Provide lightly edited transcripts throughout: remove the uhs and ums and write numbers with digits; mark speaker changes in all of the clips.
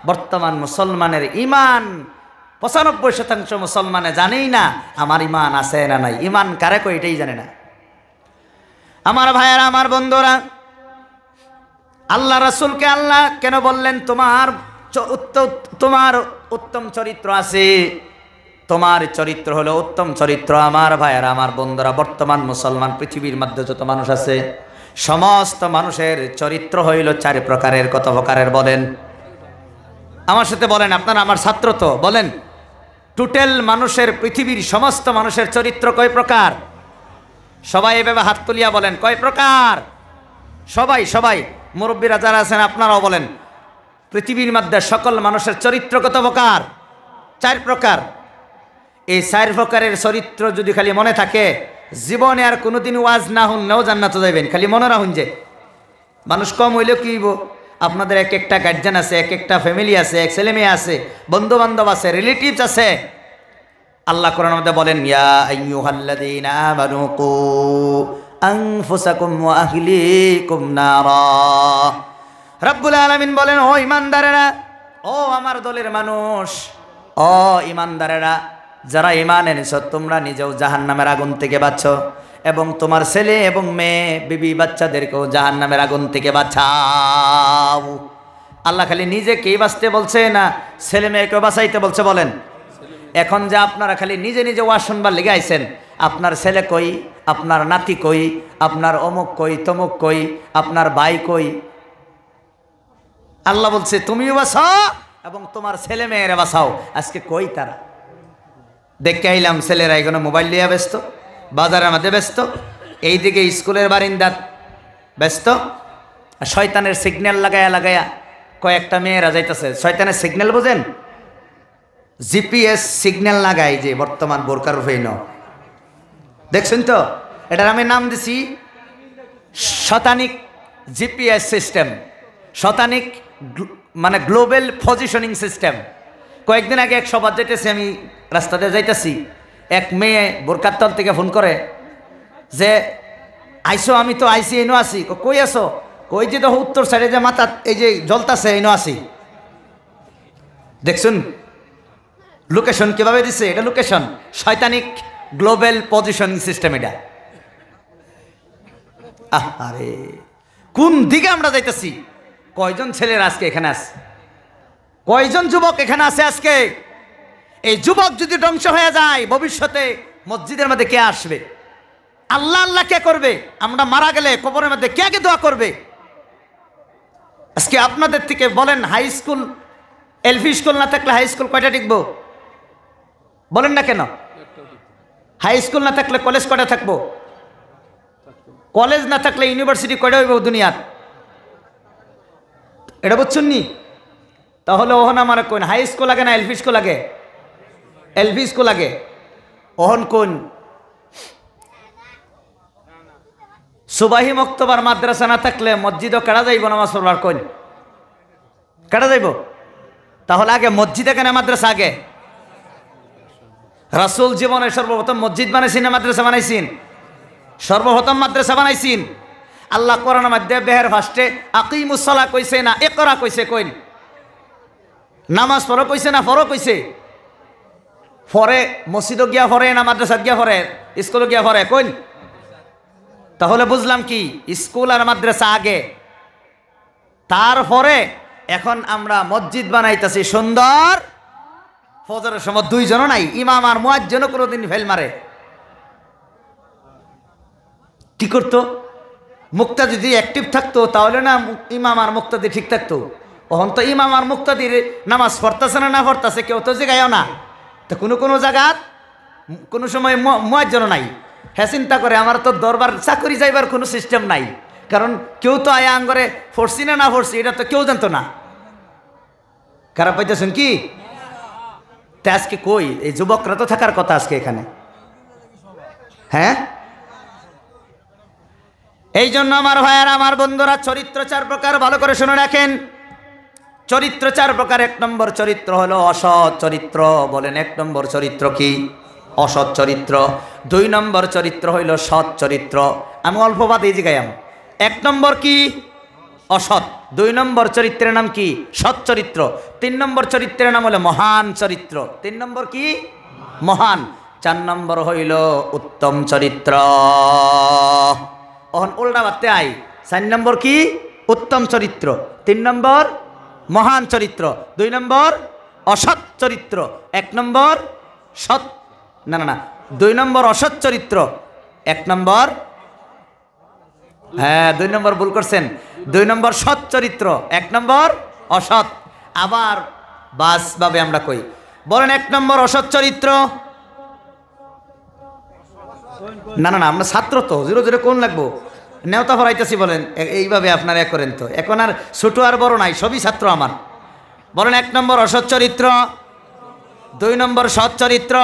Speaker 1: বর্তমান মুসলমানের ইমান 95% মুসলমানে জানেই না আমার ইমান আছে না নাই, ইমান কারে কই এটাই জানে না। আমার ভাইয়েরা, আমার বন্ধুরা, আল্লাহ রাসূলকে আল্লাহ কেন বললেন তোমার উত্তম চরিত্র আছে, তোমার চরিত্র হলো উত্তম চরিত্র? আমার ভাইয়েরা, আমার বন্ধুরা, বর্তমান মুসলমান পৃথিবীর মধ্যে যত মানুষ আছে সমস্ত মানুষের চরিত্র হইল 4 প্রকারের। কত প্রকারের বলেন? আমার সাথে বলেন, আপনারা আমার ছাত্র তো, বলেন টোটাল মানুষের, পৃথিবীর সমস্ত মানুষের চরিত্র কয় প্রকার? সবাই এভাবে হাত তুলিয়া বলেন কয় প্রকার? সবাই মুরব্বীরা যারা আছেন আপনারাও বলেন, পৃথিবীর মধ্যে সকল মানুষের চরিত্র কত প্রকার? 4 প্রকার। এই 4 প্রকারের চরিত্র যদি খালি মনে থাকে, জীবনে আর কোনোদিন ওয়াজ না শুনলেও জান্নাতে যাইবেন। খালি মনে রাখুন যে মানুষ কম হইলেও কি হইব, আপনাদের এক একটা গার্জিয়ান আছে, এক একটা ফ্যামিলি আছে, এক ছেলে মেয়ে আছে, বন্ধু বান্ধব আছে, রিলেটিভস আছে। আল্লাহ কোরআনের মধ্যে বলেন, ইয়া আইয়ুহাল্লাযীনা আমানু কু আনফুসাকুম ওয়া আহলিকুম নারা। রব্বুল আলামিন বলেন, ও ঈমানদারেরা, ও আমার দলের মানুষ, ও ঈমানদারেরা, যারা ঈমান এনেছো তোমরা নিজেও জাহান্নামের আগুন থেকে বাঁচো এবং তোমার ছেলে এবং মেয়ে বিবি বাচ্চাদেরকেও জাহান্নামের আগুন থেকে বাঁচাও। আল্লাহ খালি নিজেকেই বাঁচতে বলছে না ছেলে মেয়েকেও বাঁচাইতে বলছে? বলেন। এখন যে আপনারা খালি নিজে নিজে ওয়াজ শুনবার লেগে আইছেন, আপনার ছেলে কই, আপনার নাতি কই, আপনার অমুক কই, তমুক কই, আপনার ভাই কই? আল্লাহ বলছে তুমিও বাঁচাও এবং তোমার ছেলে মেয়েরা বাঁচাও। আজকে কই তারা? দেখে আইলাম ছেলেরা এখানে মোবাইল নিয়ে ব্যস্ত, বাজারের মধ্যে ব্যস্ত, এইদিকে স্কুলের বারিন্দাত ব্যস্ত, শয়তানের সিগন্যাল লাগায়া কয়েকটা মেয়েরা যাইতেছে। শয়তানের সিগন্যাল বোঝেন? জিপিএস সিগন্যাল লাগাই যে বর্তমান বোরকার ফেইন, দেখছেন তো? এটার আমি নাম দিছি শতানিক জিপিএস সিস্টেম, শতানিক মানে গ্লোবাল পজিশনিং সিস্টেম। কয়েকদিন আগে এক সভা যাইতেছি, আমি রাস্তাতে যাইতেছি, এক মেয়ে বোরকার তল থেকে ফোন করে যে আইসো? আমি তো আইসি, এনো আসি। কই আসো? কই যে দেখো উত্তর সাইডে যে মাথা এই যে জ্বলতাছে, এনো আসি। দেখছুন লোকেশন কিভাবে দিছে? এটা লোকেশন শয়তানিক গ্লোবাল পজিশনিং সিস্টেম। এটা আরে কোন দিকে আমরা যাইতেছি? কয়জন ছেলের আজকে এখানে আছে? কয়জন যুবক এখানে আছে আজকে? এই যুবক যদি ধ্বংস হয়ে যায়, ভবিষ্যতে মসজিদের মধ্যে কে আসবে? আল্লাহ আল্লাহ কে করবে? আমরা মারা গেলে কবরের মধ্যে কে কে দোয়া করবে? আজকে আপনাদের থেকে বলেন, হাই স্কুল, এলপি স্কুল না থাকলে হাই স্কুল কয়টা টিকবো? বলেন না কেন? হাই স্কুল না থাকলে কলেজ কয়টা থাকবো? কলেজ না থাকলে ইউনিভার্সিটি কয়টা হইব দুনিয়ার? এটা বুঝছেন নি? তাহলে ওহন আমার কোন হাই স্কুল লাগে না এলপি স্কুল লাগে? এলপি স্কুল লাগে। ওহন কোন সুবাহি মক্তবার মাদ্রাসা না থাকলে মসজিদও কেডা যাইব নামাজ পড়বার? কোন কেডা যাইব? তাহলে আগে মসজিদে কেন মাদ্রাসা? আগে রাসূল জীবনে সর্বপ্রথম মসজিদ বানাইছেন না মাদ্রাসা বানাইছেন? সর্বপ্রথম মাদ্রাসা বানাইছেন। আল্লাহ কোরআনের মধ্যে বেহের ফার্স্টে আকিমুস সালাহ কইছে না ইকরা কইছে? কইন নামাজ পড়ো কইছে না পড়ো কইছে? পরে মসজিদও গিয়া পড়ে না মাদ্রাসা গিয়া পড়ে, স্কুলও গিয়া পড়ে? কইন। তাহলে বুঝলাম কি স্কুল আর মাদ্রাসা আগে, তারপরে এখন আমরা মসজিদ বানাইতেছি সুন্দর। ফজরের সময় 2 জনও নাই, ইমাম আর মুয়াজ্জিনও কোনোদিন ফেল মারে। কি করতো? মুক্তাদি যদি অ্যাক্টিভ থাকতো তাহলে না ইমাম আর মুক্তাদি ঠিক থাকতো। ওহন তো ইমাম আর মুক্তাদির নামাজ পড়তেছে না পড়তেছে কেউ তো জায়গায়ও না। তো কোনো জায়গাত কোনো সময় মুয়াজ্জিনও নাই। হ্যাঁ, চিন্তা করে আমার তো দরবার চাকরি যাইবার কোনো সিস্টেম নাই, কারণ কেউ তো আয়া আঙ্গরে ফরছি না ফরছি এটা তো কেউ জানতো না। খারাপ পাইতেছেন কি? তা আজকে কই এই যুবকরা তো থাকার কথা আজকে এখানে। হ্যাঁ, এই জন্য আমার ভাইয়ারা, আমার বন্ধুরা, চরিত্র 4 প্রকার, ভালো করে শুনে রাখেন। চরিত্র 4 প্রকার। 1 নম্বর চরিত্র হলো অসৎ চরিত্র। বলেন 1 নম্বর চরিত্র কি? অসৎ চরিত্র। 2 নম্বর চরিত্র হইল সৎ চরিত্র। আমি অল্প বাদ এই জায়গায় 1 নম্বর কি? অসৎ। 2 নম্বর চরিত্রের নাম কি? সৎ চরিত্র। 3 নম্বর চরিত্রের নাম হলো মহান চরিত্র। 3 নম্বর কি? মহান। 4 নম্বর হইল উত্তম চরিত্র। অহন উল্টা বাড়তে আই। 4 নম্বর কি? উত্তম চরিত্র। 3 নম্বর মহান চরিত্র। 2 নম্বর অসৎ চরিত্র। 1 নম্বর সৎ, না না না, 2 নম্বর অসৎ চরিত্র, 1 নম্বর, হ্যাঁ 2 নম্বর ভুল করছেন। 2 নম্বর সৎ চরিত্র, 1 নম্বর অসৎ। আবার বাসভাবে আমরা কই, বলেন 1 নম্বর অসৎ চরিত্র। না না না, আমরা ছাত্র তো, 0 কোন লাগবো, নেওতা ফরাইতেছি। বলেন এইভাবে আপনারা করেন তো, এখন আর ছোট আর বড় নাই, সবই ছাত্র আমার। বলেন 1 নম্বর অসৎ চরিত্র, 2 নম্বর সৎ চরিত্র,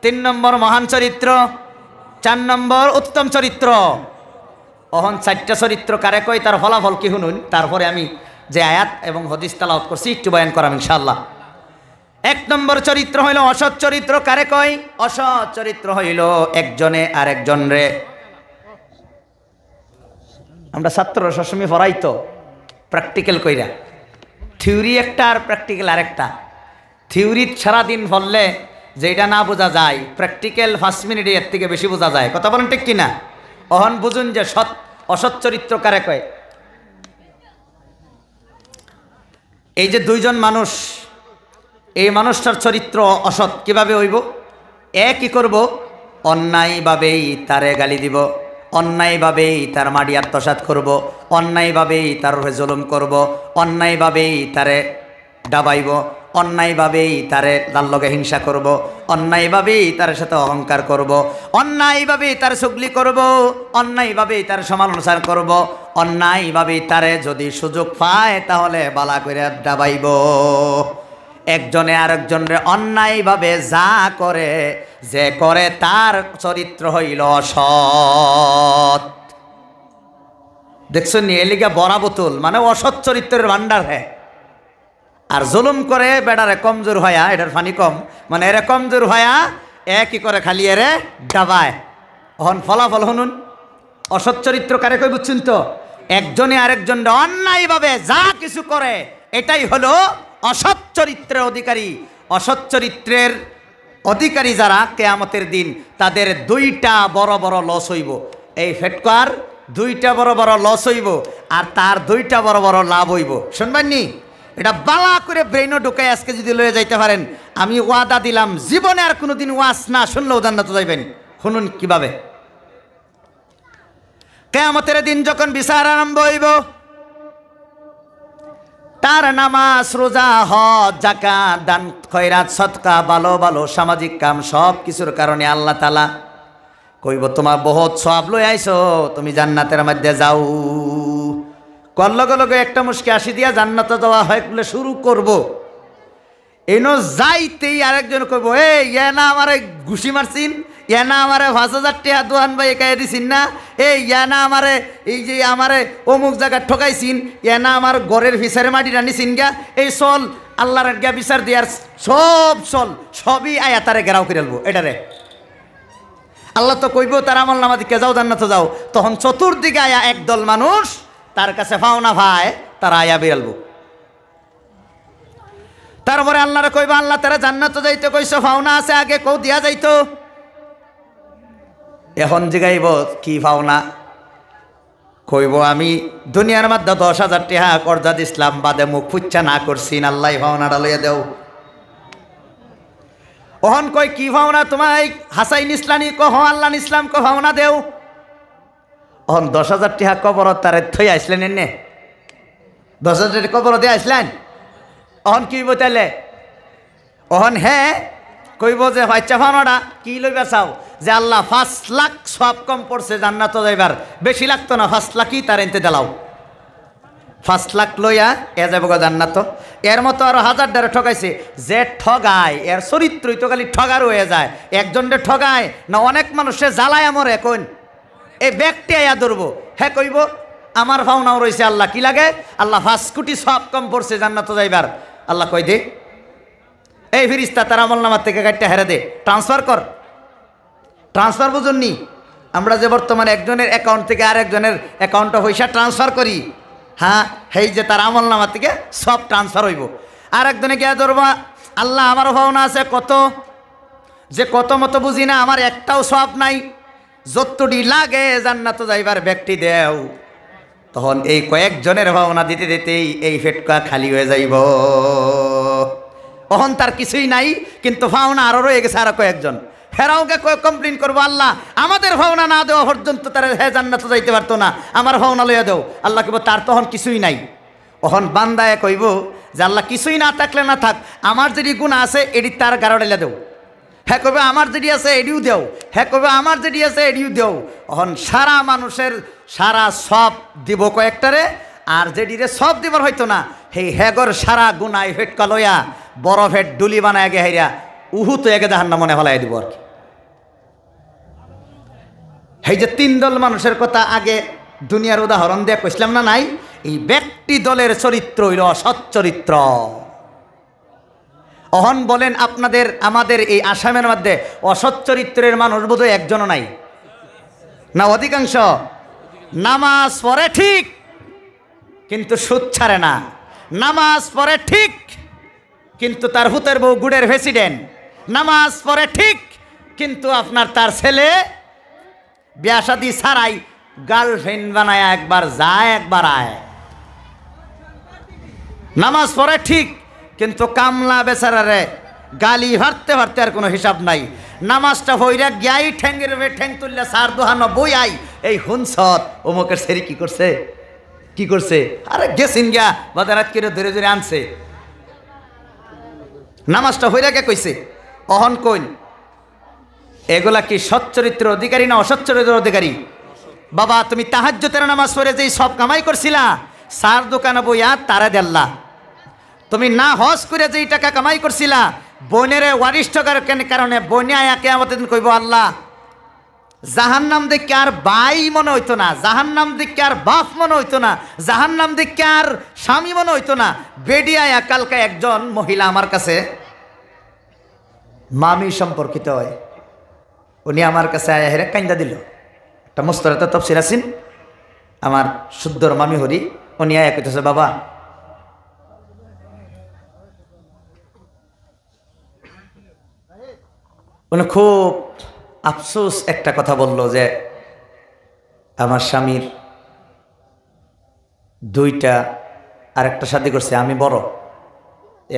Speaker 1: 3 নম্বর মহান চরিত্র, 4 নম্বর উত্তম চরিত্র। অহন 4টা চরিত্র কারে কই তার ফলাফল কি শুনুন, তারপরে আমি যে আয়াত এবং হাদিস তেলাওয়াত করছি একটু বয়ান করাম ইনশাআল্লাহ। 1 নম্বর চরিত্র হইল অসৎ চরিত্র। কারে কই? অসৎ চরিত্র হইল একজনে আরেকজন রে, আমরা ছাত্র সবসময় পড়াই তো প্র্যাকটিক্যাল কইরা, থিওরি একটা আর প্র্যাকটিক্যাল আরেকটা। থিওরি সারাদিন পড়লে যেটা না বোঝা যায়, প্র্যাকটিক্যাল 5 মিনিটে এর থেকে বেশি বোঝা যায়। কথা বলেন ঠিক কিনা? অহন বুঝুন যে সৎ অসৎ চরিত্র কারে কয়। এই যে 2 জন মানুষ, এই মানুষটার চরিত্র অসৎ কিভাবে হইব? কি করব? অন্যায়ভাবেই তারে গালি দিব, অন্যায়ভাবেই তার মাটি আত্মসাৎ করব, অন্যায়ভাবেই তার উপরে জুলুম করব, অন্যায়ভাবেই তারে ডাবাইব, অন্যায়ভাবেই তারে তার লগে হিংসা করব, অন্যায়ভাবেই তার সাথে অহংকার করব, অন্যায়ভাবেই তার চুগলি করব, অন্যায়ভাবেই তার সমালোচনা করব, অন্যায়ভাবেই তারে যদি সুযোগ পায় তাহলে বালা করে ডাবাইব। একজনে আরেকজনের অন্যায়ভাবে যা করে, যে করে তার চরিত্র হইল অসৎ। দেখছেন নি, এলিগা বড়া বোতল মানে অসৎ চরিত্রের ভান্ডার। হ্যাঁ, আর জুলুম করে বেড়ারে কমজোর হয়া, এটার ফানি কম, মানে এরে কমজোর হয়া কি করে খালি এরে ডাবায়। অহন ফলাফল শুনুন, অসৎ চরিত্র কারে কই বুঝছেন তো? একজনে আরেকজন অন্যায়ভাবে যা কিছু করে, এটাই হলো অসৎ চরিত্রের অধিকারী। অসৎ চরিত্রের অধিকারী যারা, কিয়ামতের দিন তাদের 2টা বড় বড় লস হইব। এই ফেটকার 2টা বড় বড় লস হইব, আর তার 2টা বড় বড় লাভ হইব। শুনবেননি? এটা বালা করে ব্রেইনও ঢুকাই আজকে যদি লয়ে যাইতে পারেন, আমি ওয়াদা দিলাম জীবনে আর কোনোদিন ওয়াজ না শুনলেও জান্নাত যাইবেন। শুনুন কিভাবে। কিয়ামতের দিন যখন বিচার আরম্ভ হইব, তার নামাজ, রোজা, হজ, যাকাত, দান, খয়রাত, সদকা, ভালো ভালো সামাজিক কাম সব কিছুর কারণে আল্লাহ তাআলা কইব তোমার বহুত সওয়াব লই আইছো, তুমি জান্নাতের মধ্যে যাও। কর লগে লগে একটা মুশকি আসি দিয়া জান্নাতে যাওয়া হয় বলে শুরু করব। এনো যাইতেই আরেকজন কইব, ইয়া না আমারে ঘুষি মারছিন, ইয়া না আমারে 5,000 টাকা দোয়ান ভাই একাই দিছিন না, ইয়া না আমারে এই যে আমারে অমুক জায়গায় ঠকাইছিন, ইয়া না আমার ঘরের ফিসারে মাটি রানিছিন গা, এই চল আল্লাহর গিয়া বিচার দিয়ার সব চল সবই আয়া তারে ঘেরাও করে আলবো। এটারে আল্লাহ তো কইব তার আমল নামা দিকে যাও জান্নাতে যাও। তখন চতুর্দিকে আয়া একদল মানুষ তার কাছে পাওনা ভাই, তারা আয়া বেরালবো। তারপরে আল্লাহরে কইব, আল্লাহ তারা জান্নাতে যাইতে কইছো, পাওনা আছে আগে কও দিয়া যাইতো। এখন জিগাইব কি পাওনা? কইব আমি দুনিয়ার মধ্যে 10,000 টাকা কর্জা দিছিলাম, বাদে মুখ ফুচ্ছা না করছি, আল্লাহ পাওনাটা লইয়া দেও। ওহন কই কি পাওনা তোমার? হাসাইন ইসলামী কহ, আল্লাহ ইসলাম কহ পাওনা দেও। অহন 10,000 টাকা কবর তারে থই আসলেন, এনে 10,000 টাকা কবর দিয়ে আসলেন। অহন কি বইতাইলে? অহন হ্যাঁ কইব যে বাচ্চা ফানাটা কি লইবা চাও? যে আল্লাহ 5 লাখ সব কম পড়ছে জান্নাত যাইবার, বেশি লাগতো না, 5 লাখই তার এনতে দিলাও। 5 লাখ লইয়া এ যাবো জান্নাত। এর মতো আরো 1000 ডারে ঠকাইছে। যে ঠগায় এর চরিত্রই তো খালি ঠগার হয়ে যায়। একজনরে ঠগায় না অনেক মানুষে জ্বালায় মরে, কোন এই ব্যক্তি আয়া ধরবো, হ্যাঁ কইব আমার ভাওনাও রয়েছে, আল্লাহ কি লাগে? আল্লাহ 5 কোটি সব কম পড়ছে জান্নাত যাইবার। আল্লাহ কই দে এই ফিরিস্তা তার আমল নামার থেকে গাড়িটা হেরে দে, ট্রান্সফার কর। ট্রান্সফার বুঝুননি? আমরা যে বর্তমানে একজনের অ্যাকাউন্ট থেকে আরেকজনের অ্যাকাউন্টে পয়সা ট্রান্সফার করি, হ্যাঁ, এই যে তার আমল নামা থেকে সব ট্রান্সফার হইব। আর একজনে গিয়ে ধরবা, আল্লাহ আমারও ভাবনা আছে কত, যে কত মতো বুঝি না, আমার একটাও সব নাই, যতটি লাগে জান্নাত যাইবার ব্যক্তি দেও। তখন এই কয়েকজনের ভাবনা দিতে দিতেই এই ফেটকা খালি হয়ে যাইব। তখন তার কিছুই নাই, কিন্তু ভাবনা আরও রয়ে গেছে আরো কয়েকজন। হেরাওকে কমপ্লেন করবো, আল্লাহ আমাদের ভাবনা না দেওয়া পর্যন্ত তারা জান্নাতে যাইতে পারতো না, আমার ভাবনা লইয়া দেও। আল্লাহ কইব তার তখন কিছুই নাই। তখন বান্দায় কইব যে আল্লাহ কিছুই না থাকলে না থাক, আমার যদি গুণ আছে এটি তার গাড়াইলা দেও। হ্যাঁ কবে আমার যেটি আছে এডিও দেও, হ্যাঁ কবে আমার যেটি আছে এডিও দেও। এখন সারা মানুষের সারা সব দিব কয়েকটারে, আর যেটিরে সব দিবার হয়তো না, সেই হেগর সারা গুনাই ফেটকা লইয়া বরফের ডুলি বানায় গে হেরিয়া উহু তো এগে জাহান্নাম মনে ফেলাই দিব আর কি। এই যে তিন দল মানুষের কথা আগে দুনিয়ার উদাহরণ দিয়ে কইছিলাম না, নাই? এই ব্যক্তি দলের চরিত্র হইল অসৎ চরিত্র। অহন বলেন আপনাদের আমাদের এই আসামের মধ্যে অসৎ চরিত্রের মানুষ বোধহয় একজনও নাই না, অধিকাংশ নামাজ পড়ে ঠিক কিন্তু সুদ ছাড়ে না, নামাজ পড়ে ঠিক কিন্তু তার হুতের বউ গুড়ের প্রেসিডেন্ট, নামাজ পড়ে ঠিক কিন্তু আপনার তার ছেলে বিয়া শাদী ছাড়াই গার্লফ্রেন্ড বানায় একবার যায় একবার আয়। নামাজ পড়ে ঠিক কিন্তু কামলা বেচারারে গালি ভারতে ভারতে আর কোনো হিসাব নাই। নামাজটা হইরা গিয়াই ঠ্যাঙ্গের ঠ্যাং তুললে সার দোহানো বই আই, এই হুনসত অমুকের সেরি কি করছে কি করছে, আরে গেছিন গিয়া বাজারাত করে ধরে ধরে আনছে। নামাজটা হইরা কে কইছে, অহন কইন এগুলা কি সচ্চরিত্র অধিকারী না অসচ্চরিত্র অধিকারী? বাবা তুমি তাহাজ্জুদের নামাজ পড়ে যেই সব কামাই করছিলা, সার দোকানে বইয়া তারা দেল্লা। তুমি না হজ করে যেই টাকা কামাই করছিলা, বোনের ওয়ারিষ্ঠকার কারণে বনে আয়া কিয়ামতের দিন কইব আল্লাহ জাহান্নাম দেখে আর ভাই মনে হইতো না, জাহান্নাম দেখে আর বাপ মনে হইতো না, জাহান্নাম দেখে আর স্বামী মনে হইতো না। বেডি আয়া কালকে একজন মহিলা আমার কাছে মামি সম্পর্কিত হয়, উনি আমার কাছে আয়া হেরে কাইন্দা দিল। একটা মুস্তরাতে তফসির আছেন আমার শুদ্ধর মামি হরি, উনি আয়া কইতেছে বাবা উনি খুব আফসোস একটা কথা বলল যে আমার স্বামীর দুইটা আরেকটা শাদী করছে, আমি বড়,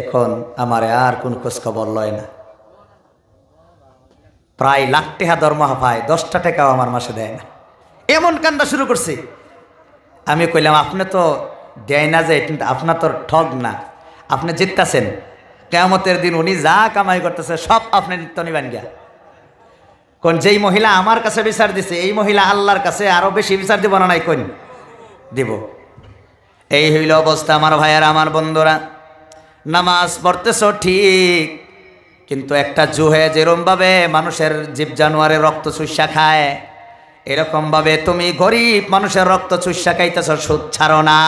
Speaker 1: এখন আমারে আর কোন খোঁজ খবর লয় না, প্রায় লাখ টাকা দরমহা পায়, 10টা টাকাও আমার মাসে দেয় না, এমন কান্দা শুরু করছে। আমি কইলাম আপনি তো দেয় না যে, কিন্তু আপনার তো ঠগ না, আপনি জিততেছেন, কিয়ামতের দিন উনি যা কামাই করতেছে সব আপনি নিত্য নিবেন গিয়া। কোন যেই মহিলা আমার কাছে বিচার দিছে, এই মহিলা আল্লাহর কাছে আরো বেশি বিচার দিব না নাই? কোন দিব? এই হইল অবস্থা আমার ভাইয়ারা, আমার বন্ধুরা। নামাজ পড়তেছ ঠিক, কিন্তু একটা জুহে যেরমভাবে মানুষের জীব জানোয়ারের রক্ত চুষা খায়, এরকমভাবে তুমি গরিব মানুষের রক্ত চুষা খাইতেছ, সুদ ছাড়ো না।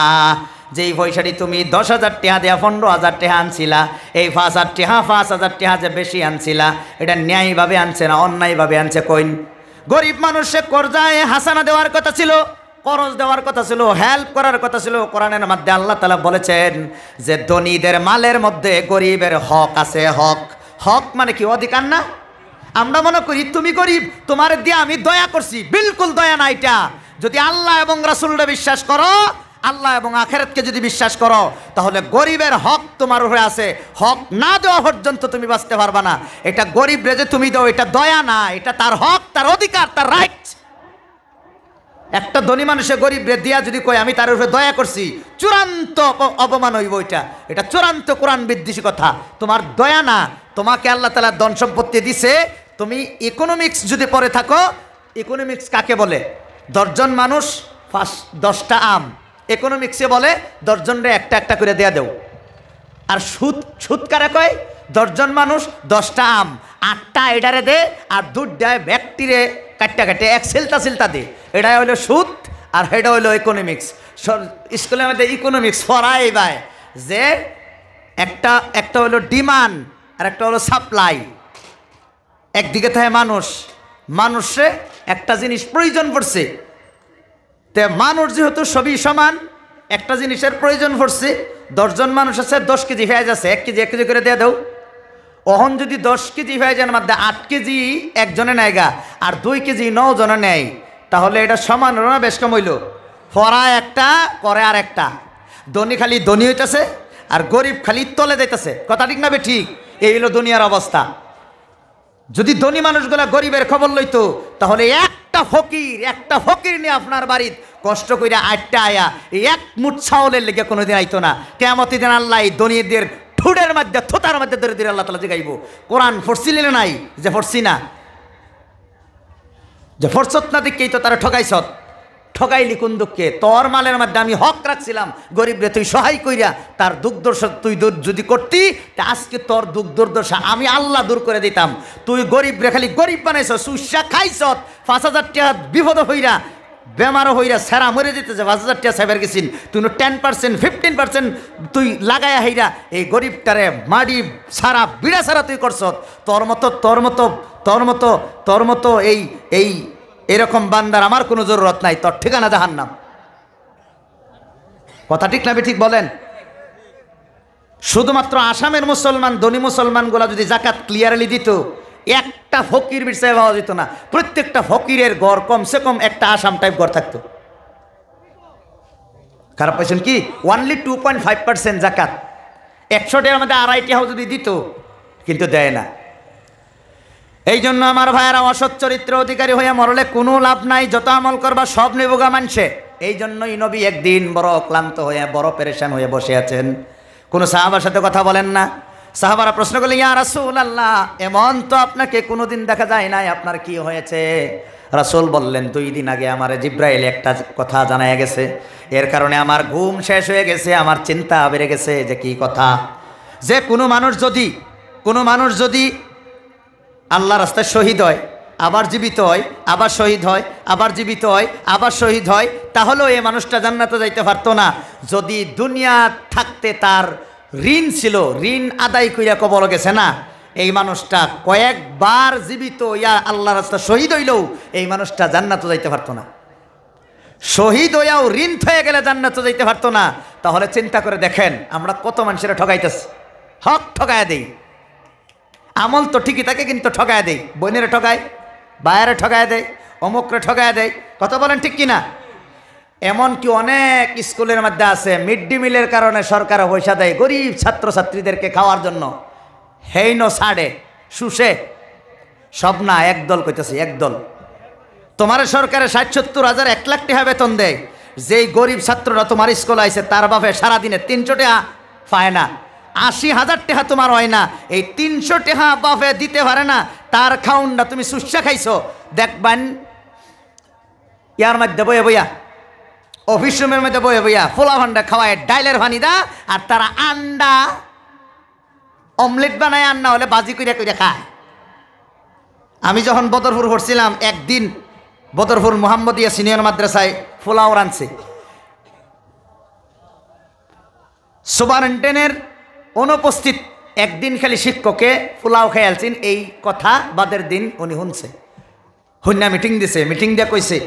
Speaker 1: যেই পয়সাটি তুমি 10,000 টাকা দেওয়া 15,000 টাকা আনছিলা, এই 5,000 টাকা 5,000 টাকা যে বেশি আনছিলা, এটা ন্যায়ভাবে আনছে না অন্যায়ভাবে আনছে? কইন গরিব মানুষে কর্জায় হাসানা দেওয়ার কথা ছিল, করজ দেওয়ার কথা ছিল, হেল্প করার কথা ছিল। কোরআনের মধ্যে আল্লাহ তাআলা বলেছেন যে ধনীদের মালের মধ্যে গরিবের হক আছে। হক, হক মানে কি? অধিকার না? আমরা মনে করি তুমি গরিব, তোমার দিয়ে আমি দয়া করছি, বিলকুল দয়া না এটা। যদি আল্লাহ এবং রাসূলকে বিশ্বাস করো, আল্লাহ এবং আখিরাতকে যদি বিশ্বাস করো, তাহলে গরিবের হক তোমার উপরে আছে। হক না দেওয়া পর্যন্ত তুমি বাঁচতে পারবা না। এটা গরিব রে যে তুমি দাও, এটা দয়া না, এটা তার হক, তার অধিকার, তার রাইট। একটা ধনী মানুষে গরিব রে দিয়া যদি কয় আমি তার উপরে দয়া করছি, চূড়ান্ত অপমান হইব। এটা চূড়ান্ত কোরআন বিদ্বেষী কথা। তোমার দয়া না, তোমাকে আল্লাহ তাআলা ধন সম্পত্তি দিছে, তুমি ইকোনমিক্স যদি পড়ে থাকো, ইকোনমিক্স কাকে বলে? 10 জন মানুষ 10টা আম, ইকোনমিক্সে বলে 10 জনরে একটা একটা করে দেয়া দেও। আর সুদ, সুদ কারে কয়? 10 জন মানুষ 10টা আম, 8টা এডারে দে আর 2টায় ব্যক্তিরে কাটটা কাটে এক সিলতা সিলতা দে। এটা হইলো সুদ আর এটা হইলো ইকোনমিক্স। স্কুলের মধ্যে ইকোনমিক্স পড়াই ভাই যে একটা হলো ডিমান্ড আর একটা হলো সাপ্লাই। একদিকে থাকে মানুষে একটা জিনিস প্রয়োজন পড়ছে, তে মানুষ যেহেতু সবই সমান, একটা জিনিসের প্রয়োজন পড়ছে, 10 জন মানুষ আছে, 10 কেজি পেঁয়াজ আছে, 1 কেজি 1 কেজি করে দিয়ে দাও। অহন যদি 10 কেজি পেঁয়াজের মধ্যে 8 কেজি একজনে নেয়গা আর 2 কেজি 9 জনে নেয়, তাহলে এটা সমান হলো না বেশ কম হইল? ফরা একটা করে আর একটা, ধনী খালি ধনী হইতেছে আর গরিব খালি তলে যাইতেছে। কথা ঠিক না বে ঠিক? এই হলো দুনিয়ার অবস্থা। যদি ধনী মানুষগুলা গরিবের খবর লইতো, তাহলে একটা ফকির নিয়ে আপনার বাড়ির কষ্ট কইরা 8টা আয়া এই এক মুঠ চাউলের লেগে কোনোদিন আইতো না। কিয়ামতের দিন আল্লাহ ধনীদের ঠুডের মধ্যে থোতার মধ্যে ধরে ধরে আল্লাহ তাআলা জিগাইব, কোরআন পড়ছিলেন নাই? যে পড়ছি না, যে পড়ছত না দেখেই তো তারা ঠকাইছত। ঠকাইলি কোন দুঃখে? তোর মালের মধ্যে আমি হক রাখছিলাম, গরিব রে তুই সহায় কইরা তার দুঃখ দুর্দশা তুই যদি করতি, তা আজকে তোর দুঃখ দুর্দশা আমি আল্লাহ দূর করে দিতাম। তুই গরিব রে খালি গরিব বানাইছ, সুস্যা খাইছত, 5,000 টাকা বিপদ হইরা বেমারও হইরা সেরা মরে যেতেছে, 5,000 টাকা সাইবার গেছিন, তুই 10% 15% তুই লাগাইয়া হইরা এই গরিবটারে মাড়ি সারা বিড়া সারা তুই করছ। তোর মতো এই এরকম বান্দার আমার কোনো জরুরত নাই, তোর ঠিকানা জাহান্নাম। কথা ঠিক না ঠিক বলেন? শুধুমাত্র আসামের মুসলমান, ধনী মুসলমানগুলা যদি জাকাত ক্লিয়ারলি দিত, একটা ফকির বিষয়ে পাওয়া যেত না। প্রত্যেকটা ফকিরের ঘর কমসে কম একটা আসাম টাইপ ঘর থাকতো। খারাপ পাইছেন কি? অনলি 2.5% জাকাত, 100 টাকার মধ্যে 2.5 টাকা যদি দিত, কিন্তু দেয় না। এই জন্য আমার ভাইয়েরা, অসৎ চরিত্র অধিকারী হইয়া মরলে কোনো লাভ নাই, যত আমল করবা সব নেবগা মানছে। এই জন্যই নবী একদিন বড় ক্লান্ত হয়ে বড় পেরেশান হয়ে বসে আছেন, কোনো সাহাবার সাথে কথা বলেন না। সাহাবারা প্রশ্ন করলে, ইয়া রাসূলুল্লাহ, এমন তো আপনাকে কোনোদিন দেখা যায় নাই, আপনার কি হয়েছে? রাসূল বললেন, 2 দিন আগে আমার জিব্রাইল একটা কথা জানায় গেছে, এর কারণে আমার ঘুম শেষ হয়ে গেছে, আমার চিন্তা বেড়ে গেছে। যে কি কথা? যে কোনো মানুষ যদি আল্লাহর রাস্তায় শহীদ হয়, আবার জীবিত হয়, আবার শহীদ হয়, আবার জীবিত হয়, আবার শহীদ হয়, তাহলেও এই মানুষটা জান্নাতে যাইতে পারতো না। যদি দুনিয়া থাকতে তার ঋণ ছিল, ঋণ আদায় কইরা কবর গেছে না, এই মানুষটা কয়েকবার জীবিত ইয়া আল্লাহর রাস্তায় শহীদ হইলেও এই মানুষটা জান্নাতে যাইতে পারতো না। শহীদ হইয়াও ঋণ হয়ে গেলে জান্নাতে যাইতে পারতো না। তাহলে চিন্তা করে দেখেন, আমরা কত মানুষেরা ঠকাইতেছি। হক ঠকায় দেই, আমল তো ঠিকই থাকে কিন্তু ঠকায় দেয়, বোনেরে ঠকায়, বায়ারে ঠকায় দেয়, অমুকরে ঠকায় দেয়। কথা বলেন ঠিক কিনা? এমনকি অনেক স্কুলের মধ্যে আছে, মিড ডে মিলের কারণে সরকার পয়সা দেয় গরিব ছাত্রছাত্রীদেরকে খাওয়ার জন্য, হেইন ছাড়ে শুষে। সব না, একদল কইতেছে, একদল। তোমার সরকারে 60-70 হাজার 1 লাখ টাকা বেতন দেয়, যেই গরিব ছাত্ররা তোমার স্কুলে আইছে তার বাপে সারাদিনে 300 টাকা পায় না, 80,000 টাকা তোমার হয় না, এই 300 টাকা বাপে দিতে পারে না, তার খাউন্ডা তুমি সুস্যা খাইছো। দেখবেন ইয়ার মধ্যে বইয়া বইয়া, অফিস রুমের মধ্যে বইয়া বইয়া পোলা ভান্ডা খাওয়ায় ডাইলের ভানি দা, আর তারা আন্ডা অমলেট বানায়, আন্না হলে বাজি কইরা কইরা খায়। আমি যখন বদরপুর পড়ছিলাম, একদিন বদরপুর মোহাম্মদিয়া সিনিয়র মাদ্রাসায় পোলাও রানছে। সুপারিনটেন্ডেন্টের অনুপস্থিত একদিন খালি শিক্ষকে পোলাও খেয়ালছেন, এই কথা বাদের দিন উনি শুনছে, হুন্না মিটিং দিছে। মিটিং দিয়ে কইছে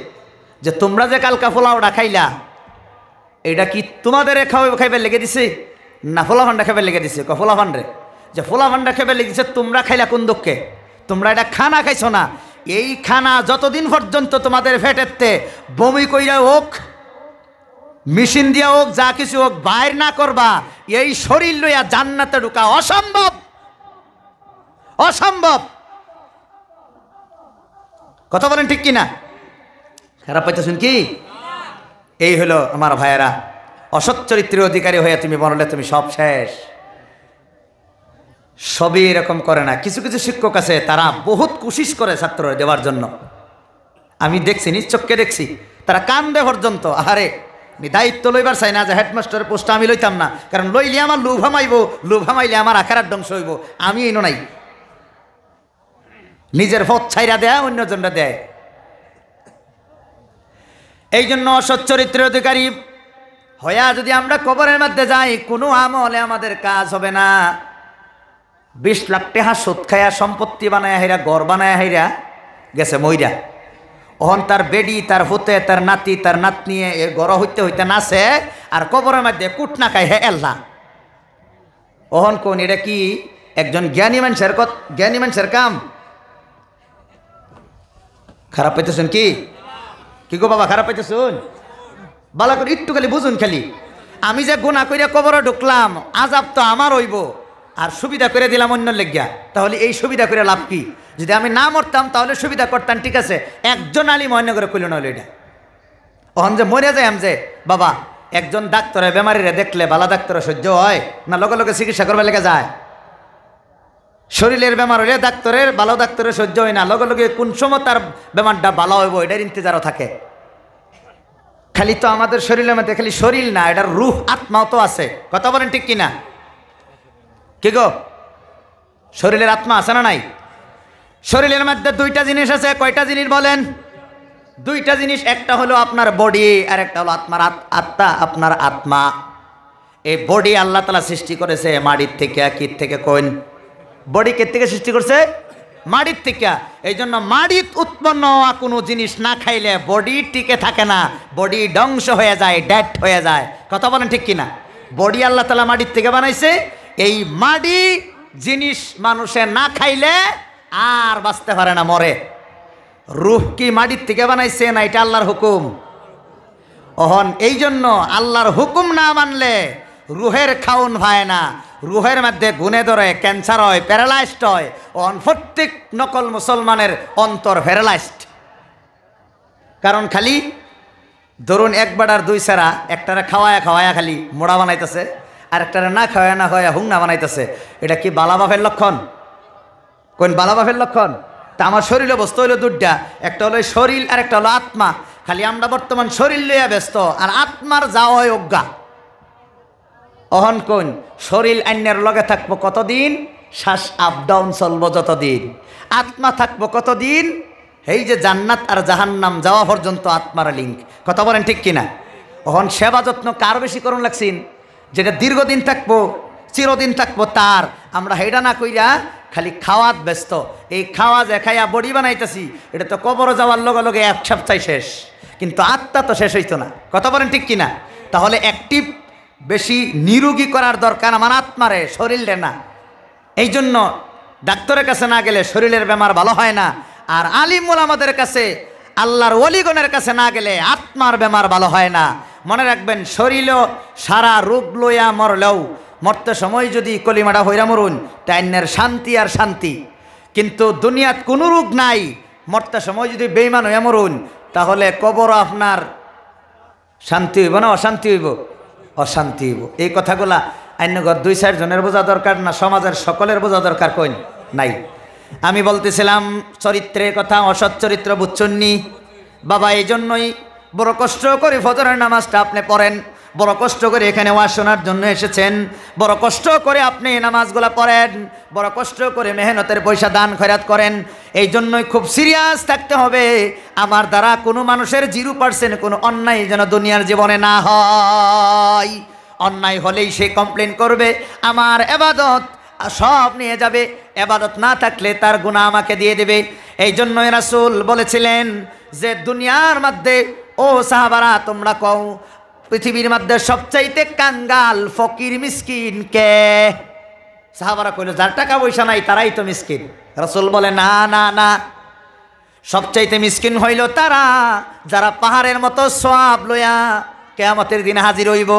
Speaker 1: যে তোমরা যে কালকা পোলাওটা খাইলা, এটা কি তোমাদের খাইবার লেগে দিছে না ফোলা ভান্ডা খাইবার লেগে দিছে? ফোলা ভান্ডে, যে ফোলা ভান্ডা খাইবার লেগে দিছে, তোমরা খাইলা কোন দুঃখে? তোমরা এটা খানা খাইছো না, এই খানা যতদিন পর্যন্ত তোমাদের ফেটেতে বমি কইরা হোক, মেশিন দিয়া হোক, যা কিছু হোক, বাইর না করবা, এই শরীর লইয়া জান্নাতে ঢুকা অসম্ভব, অসম্ভব। কথা বলেন ঠিক কিনা? খারাপ পাইতেছেন কি? এই হলো আমার ভাইয়েরা, অসৎ চরিত্রের অধিকারী হয়ে তুমি বললে তুমি সব শেষ। সবই এরকম করে না। কিছু কিছু শিক্ষক আছে, তারা বহুত কোশিশ করে ছাত্র দেওয়ার জন্য। আমি দেখছি, নিজ চোখকে দেখছি, তারা কান্দে পর্যন্ত। আরে আমি দায়িত্ব লইবার চাই না যে হেডমাস্টারের পোস্টটা আমি লইতাম না, কারণ লইলে আমার লোভ হামাইব, লোভ হামাইলে আমার আখেরার ধ্বংস হইব। আমি এনো নাই, নিজের পথ ছাইরা দেয়, অন্যজনরা দেয়। এই জন্য অসৎ চরিত্রের অধিকারী হইয়া যদি আমরা কবরের মধ্যে যাই, কোনো আমলে আমাদের কাজ হবে না। 20 লাখ টাকা সুদ খায়া সম্পত্তি বানায় হাইরা, ঘর বানায় হাইরা গেছে মইরা। ওহন তার বেডি, তার হুতে, তার নাতি, তার নাতনি ঘর হইতে হইতে নাচে, আর কবরের মধ্যে কুট না খায় হে আল্লাহ। ওহন কোন এটা কি একজন জ্ঞানী মানুষের কাম? খারাপ পাইতেছেন কি কি গো বাবা, খারাপ পাইতেছেন? বালা করে একটু খালি বুঝুন। খালি আমি যে গুনাহ কইরা কবরে ঢুকলাম, আযাব তো আমার হইব, আর সুবিধা করে দিলাম অন্য লেগিয়া, তাহলে এই সুবিধা করে লাভ কি? যদি আমি না মরতাম তাহলে সুবিধা করতাম, ঠিক আছে, একজন আলিম অন্য করে কইল না হলো এটা। ওহন যে মরে যায় যে বাবা, একজন ডাক্তারে বেমারিরে দেখলে বালা ডাক্তারে সহ্য হয় না? লগে লগে চিকিৎসা করবার লেগে যায়। শরীরের বেমার হইলে ডাক্তারের ভালো ডাক্তারের সহ্য হয় না, লগে লগে কোন সময় তার বেমারটা ভালো হইব এটার ইন্তজারও থাকে। খালি তো আমাদের শরীরের মধ্যে খালি শরীর না, এটার রূহ আত্মাও তো আছে। কথা বলেন ঠিক কিনা? কি গো, শরীরের আত্মা আছে না নাই? শরীরের মধ্যে দুইটা জিনিস আছে। কয়টা জিনিস বলেন? দুইটা জিনিস। একটা হলো আপনার বডি, আর একটা হলো আত্মার আত্মা, আপনার আত্মা। এই বডি আল্লাহ তাআলা সৃষ্টি করেছে মাটির থেকে। কির থেকে? কোন বডি কে থেকে সৃষ্টি করছে? মাটির থেকে। এই জন্য মাটির উৎপন্ন হওয়া কোনো জিনিস না খাইলে বডি টিকে থাকে না, বডি ধ্বংস হয়ে যায়, ডেড হয়ে যায়। কথা বলেন ঠিক কিনা? বডি আল্লাহ তাআলা মাটির থেকে বানাইছে। এই মাটি জিনিস মানুষে না খাইলে আর বাঁচতে পারে না, মরে। রূহ কি মাটির থেকে বানাইছে না এটা আল্লাহর হুকুম? ওহন এই জন্য আল্লাহর হুকুম না মানলে রুহের খাউন ভায় না, রুহের মধ্যে গুনে ধরে, ক্যান্সার হয়, প্যারালাইজড হয়। ওহন প্রত্যেক নকল মুসলমানের অন্তর প্যারালাইজড। কারণ খালি ধরুন এক বাড়ার দুই সেরা, একটারে খাওয়ায়া খাওয়ায়া খালি মোড়া বানাইতেছে, আর একটারে না খাওয়ায়া না খাওয়ায়া হুংনা বানাইতেছে। এটা কি বালাবাফের লক্ষণ? কোন বালাবাফের লক্ষণ? তা আমার শরীরে বস্তু হইলো দুইটা, একটা হলো শরীর আর একটা হলো আত্মা। খালি আমরা বর্তমান শরীর লইয়া ব্যস্ত, আর আত্মার যাওয়া হয় অজ্ঞা। অহন কোন শরীর আইনের লগে থাকবো কতদিন? শ্বাস আপ ডাউন চলবো যতদিন। আত্মা থাকবো কতদিন? এই যে জান্নাত আর জাহান্নাম যাওয়া পর্যন্ত আত্মার লিঙ্ক। কথা বলেন ঠিক কিনা? অহন সেবা যত্ন কার বেশি করুন লাগছিন? যেটা দীর্ঘদিন থাকবো, চিরদিন থাকবো তার। আমরা হেডা না কইরা খালি খাওয়াত ব্যস্ত। এই খাওয়া যে খাইয়া বডি বানাইতেছি, এটা তো কবরে যাওয়ার লগে লগে এক সপ্তাহ শেষ, কিন্তু আত্মা তো শেষ হইতো না। কথা বলেন ঠিক কিনা? তাহলে অ্যাক্টিভ বেশি নিরোগী করার দরকার আমার আত্মারে, শরীরে না। এই জন্য ডাক্তারের কাছে না গেলে শরীরের বেমার ভালো হয় না, আর আলিম ওলামাদের কাছে, আল্লাহর ওলিগণের কাছে না গেলে আত্মার বেমার ভালো হয় না। মনে রাখবেন, শরীরও সারা রোগ লইয়া মরলেও মরতে সময় যদি কলিমাটা হইরা মরুন, টাইনের শান্তি আর শান্তি। কিন্তু দুনিয়াত কোনো রোগ নাই, মরতে সময় যদি বেঈমান হইয়া মরুন, তাহলে কবর আপনার শান্তি হইব না অশান্তি হইব? অশান্তি হইব। এই কথাগুলা আইনগর দুই চার জনের বোঝা দরকার না, সমাজের সকলের বোঝা দরকার কই নাই? আমি বলতেছিলাম চরিত্রের কথা, অসৎ চরিত্র বুঝছন্নি বাবা। এই জন্যই বড় কষ্ট করে ফজরের নামাজটা আপনি পড়েন, বড় কষ্ট করে এখানে ওয়াজ শোনার জন্য এসেছেন, বড় কষ্ট করে আপনি নামাজগুলা পড়েন, বড় কষ্ট করে মেহনতের পয়সা দান খয়রাত করেন। এই জন্যই খুব সিরিয়াস থাকতে হবে। আমার দ্বারা কোনো মানুষের 0% কোনো অন্যায় যেন দুনিয়ার জীবনে না হয়। অন্যায় হলেই সে কমপ্লেন করবে, আমার এবাদত সব নিয়ে যাবে, এবাদত না থাকলে তার গুনাহ আমাকে দিয়ে দেবে। এই জন্যই রাসূল বলেছিলেন যে দুনিয়ার মধ্যে, ও সাহাবারা তোমরা কও, পৃথিবীর মধ্যে সবচাইতে কাঙ্গাল ফকির মিসকিন কে? সাহাবারা কইল যার টাকা পয়সা নাই তারাই তো মিসকিন। রাসূল বলে না না না, সবচাইতে মিসকিন হইল তারা যারা পাহাড়ের মতো সওয়াব লইয়া কিয়ামতের দিনে হাজির হইব,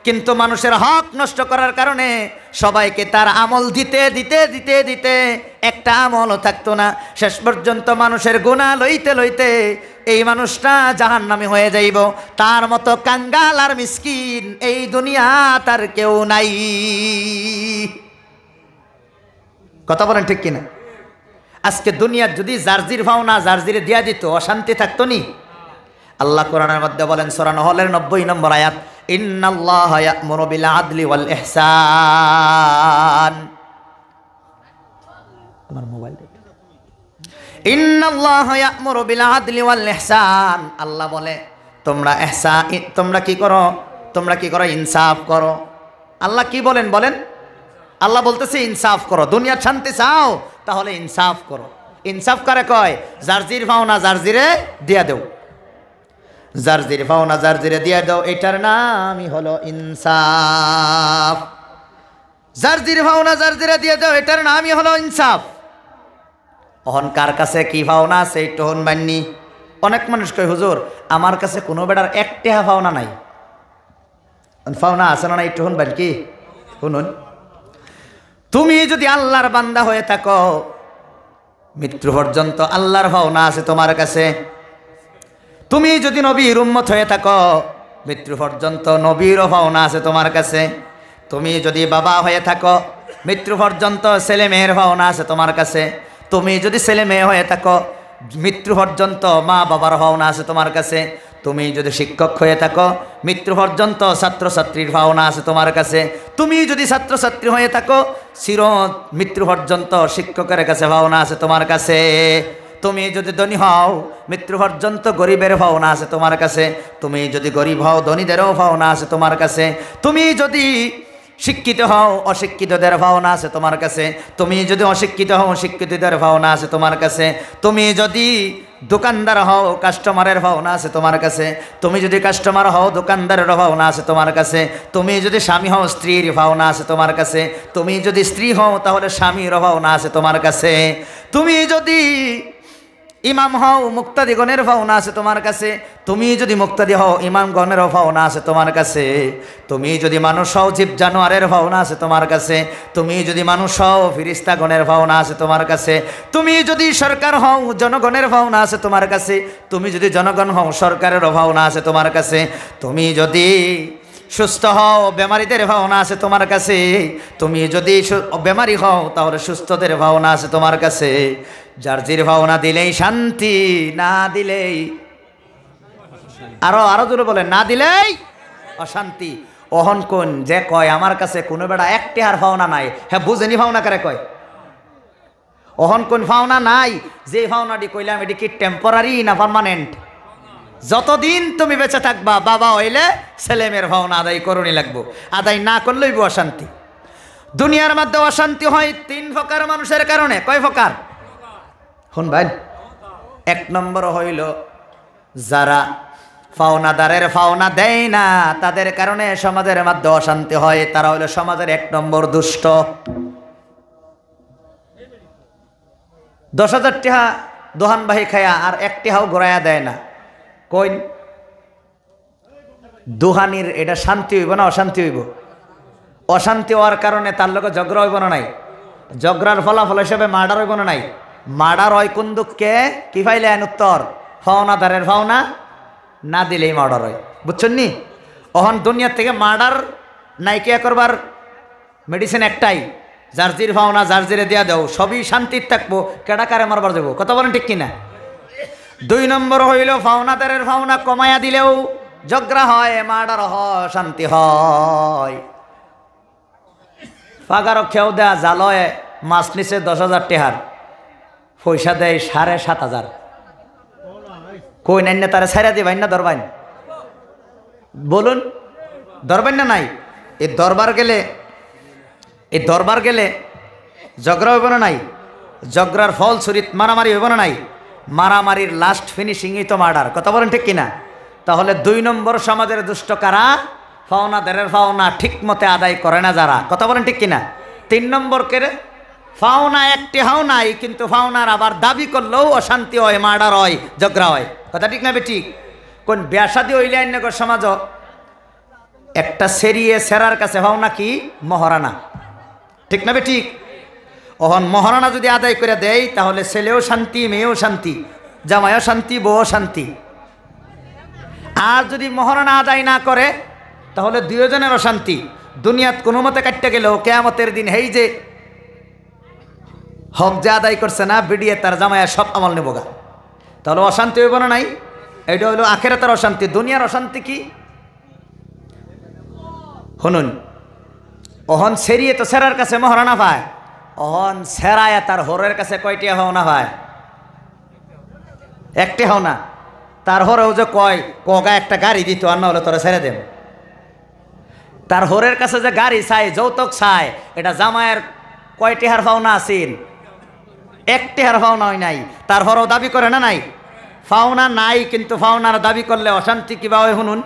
Speaker 1: কিন্তু মানুষের হক নষ্ট করার কারণে সবাইকে তার আমল দিতে দিতে দিতে দিতে একটা আমলও থাকতো না। শেষ পর্যন্ত মানুষের গুনাহ লইতে লইতে এই মানুষটা জাহান্নামী হয়ে যাইব। তার মতো কাঙ্গাল আর মিসকিন এই দুনিয়া তার কেউ নাই। কথা বলেন ঠিক কিনা? আজকে দুনিয়ার যদি জার্জির ভাওনা জার্জিরে দিয়া দিত, অশান্তি থাকতো নি? আল্লাহ কোরআনের মধ্যে বলেন সূরা নহলের 90 নম্বর আয়াত, ইন্নাল্লাহা ইয়া'মুরু বিল আদলি ওয়াল ইহসান। আমার মোবাইল ইন্নাল্লাহা ইয়া'মুরু বিল আদলি ওয়াল ইহসান। আল্লাহ বলে তোমরা ইহসান, তোমরা কি করো? তোমরা কি করো? ইনসাফ করো। আল্লাহ কি বলেন? বলেন আল্লাহ বলতেছে ইনসাফ করো। দুনিয়ার শান্তি চাও তাহলে ইনসাফ করো। ইনসাফ করে কয় জার্জির পাওনা জার্জিরে দিয়া দেও। যার জির পাওনা যার জিরে দিয়ে দাও, এটার নামই হলো ইনসাফ। যার জির পাওনা যার জিরে দিয়ে দাও, এটার নামই হলো ইনসাফ। অহন কার কাছে কি পাওনা আছে একটু হন বান্নি। অনেক মানুষ কয় হুজুর আমার কাছে কোনো বেটার এক টেহা পাওনা নাই। পাওনা আছে না একটু হন বান কি শুনুন, তুমি যদি আল্লাহর বান্দা হয়ে থাকো মৃত্যু পর্যন্ত আল্লাহর পাওনা আছে তোমার কাছে। তুমি যদি নবীর উম্মত হয়ে থাকো মৃত্যু পর্যন্ত নবীরও পাওনা আছে তোমার কাছে। তুমি যদি বাবা হয়ে থাকো মৃত্যু পর্যন্ত ছেলে মেয়ের পাওনা আছে তোমার কাছে। তুমি যদি ছেলে মেয়ে হয়ে থাকো মৃত্যু পর্যন্ত মা বাবার পাওনা আছে তোমার কাছে। তুমি যদি শিক্ষক হয়ে থাকো মৃত্যু পর্যন্ত ছাত্রছাত্রীর পাওনা আছে তোমার কাছে। তুমি যদি ছাত্রছাত্রী হয়ে থাকো চির মৃত্যু পর্যন্ত শিক্ষকের কাছে পাওনা আছে তোমার কাছে। তুমি যদি ধনী হও মৃত্যু পর্যন্ত গরিবের পাওনা আছে তোমার কাছে। তুমি যদি গরিব হও ধনীদেরও পাওনা আছে তোমার কাছে। তুমি যদি শিক্ষিত হও অশিক্ষিতদের পাওনা আছে তোমার কাছে। তুমি যদি অশিক্ষিত হও শিক্ষিতদের পাওনা আছে তোমার কাছে। তুমি যদি দোকানদার হও কাস্টমারের পাওনা আছে তোমার কাছে। তুমি যদি কাস্টমার হও দোকানদারের পাওনা আছে তোমার কাছে। তুমি যদি স্বামী হও স্ত্রীর পাওনা আছে তোমার কাছে। তুমি যদি স্ত্রী হও তাহলে স্বামীর পাওনা আছে তোমার কাছে। তুমি যদি ইমাম হও মুক্তাদিগণের পাওনা আছে তোমার কাছে। তুমি যদি মুক্তাদি হও ইমামগণেরও পাওনা আছে তোমার কাছে। তুমি যদি মানুষ হও জীব জানোয়ারের পাওনা আছে তোমার কাছে। তুমি যদি মানুষ হও ফিরিস্তাগণের পাওনা আছে তোমার কাছে। তুমি যদি সরকার হও জনগণের পাওনা আছে তোমার কাছে। তুমি যদি জনগণ হও সরকারেরও পাওনা আছে তোমার কাছে। তুমি যদি সুস্থ হও বেমারিদের পাওনা আছে তোমার কাছে। তুমি যদি বেমারি হও তাহলে সুস্থদের পাওনা আছে তোমার কাছে। যার জির পাওনা দিলেই শান্তি, না দিলেই আরো জোরে বলেন, না দিলেই অশান্তি। অহন কোন যে কয় আমার কাছে কোনো বেড়া একটি আর পাওনা নাই, হ্যাঁ বুঝেনি পাওনা কারে কয়। অহন কোন পাওনা নাই, যে পাওনাটি কইলাম এটি কি টেম্পোরারি না পার্মানেন্ট? যতদিন তুমি বেঁচে থাকবা বাবা হইলে ছেলে মেয়ের পাওনা আদায় করণই লাগবো। আদায় না করলেই অশান্তি। দুনিয়ার মধ্যে অশান্তি হয় তিন প্রকার মানুষের কারণে। কয় প্রকার শুন ভাই? এক নম্বর হইল যারা পাওনাদারের পাওনা দেয় না, তাদের কারণে সমাজের মধ্যে অশান্তি হয়। তারা হইল সমাজের এক নম্বর দুষ্ট। 10,000 টাকা দোহান বাহি খায়া আর 1 টাকাও ঘোরাইয়া দেয় না। কই দুহানির এটা শান্তি হইব না অশান্তি হইব? অশান্তি হওয়ার কারণে তার লোক ঝগড়া হইব না নাই? ঝগড়ার ফলাফল হিসেবে মার্ডার হইব না নাই? মার্ডার হয় কোন দুঃখে? কি পাইলেন উত্তর? পাওনাদারের পাওনা না দিলেই মার্ডার হয়। বুঝছেন নি? অহন দুনিয়ার থেকে মার্ডার নাইকিয়া করবার মেডিসিন একটাই, জার্জির পাওনা জার্জিরে দিয়া দেও, সবই শান্তির থাকবো। কেডা কারে মারবার যাবো? কথা বলেন ঠিক কিনা? 2 নম্বর হইল পাওনাদারের পাওনা কমায়া দিলেও ঝগড়া হয়, মার্ডার হয়, শান্তি হয়। পাগারও খেয়েও দেয়া জালয় মাছ নিচে 10,000 টাকার, পয়সা দেয় 7,500। কই নাই না তারা ছাইরা দিবাই না দরবাইন? বলুন দরবাইন না নাই? এই দরবার গেলে ঝগড়া হইব না নাই? ঝগড়ার ফল ছুরিত মারামারি হইব না নাই? মারামারির লাস্ট ফিনিশিংই তো মার্ডার। কথা বলেন ঠিক কিনা? তাহলে 2 নম্বর সমাজের দুষ্ট কারা? পাওনাদারের পাওনা ঠিক মতে আদায় করে না যারা। কথা বলেন ঠিক কিনা? 3 নম্বর কে? পাওনা একটি হাও নাই, কিন্তু পাওনার আবার দাবি করলেও অশান্তি হয়, মার্ডার হয়, ঝগড়া হয়। কথা ঠিক না ঠিক? কোন ব্যাসাদি হইলে অন্য সমাজ একটা সেরিয়ে সেরার কাছে পাওনা কি? মহারানা। ঠিক না ঠিক? ওহন মহারানা যদি আদায় করে দেয় তাহলে ছেলেও শান্তি, মেয়েও শান্তি, জামাইও শান্তি, বউও শান্তি। আর যদি মহারানা আদায় না করে তাহলে 2 জনের অশান্তি। দুনিয়াত কোনো মতে কাটতে গেলেও কিয়ামতের দিন হেই যে হক যে আদায় করছে না বিডিয়ে তার জামাইয়া সব আমল নেবগা। তাহলে অশান্তি হইব না নাই? এটা হইল আখিরাতের অশান্তি। দুনিয়ার অশান্তি কি শুনুন? অহন সেরিয়ে তো সেরার কাছে মহারানা পায়, অহন সেরায় তার হরের কাছে কয়টিয়া হও না ভাই? একটি হও না। তার হরেও যে কয় কগা একটা গাড়ি দিত আর না হলে তোরা ছেড়ে দেব। তার হরের কাছে যে গাড়ি চাই, যৌতুক চাই, এটা জামায়ের কয়টি হার পাওনা আছিল? 1টি হার পাওনা হয় নাই। তার হরও দাবি করে না নাই? পাওনা নাই, কিন্তু পাওনার দাবি করলে অশান্তি কিভাবে শুনুন।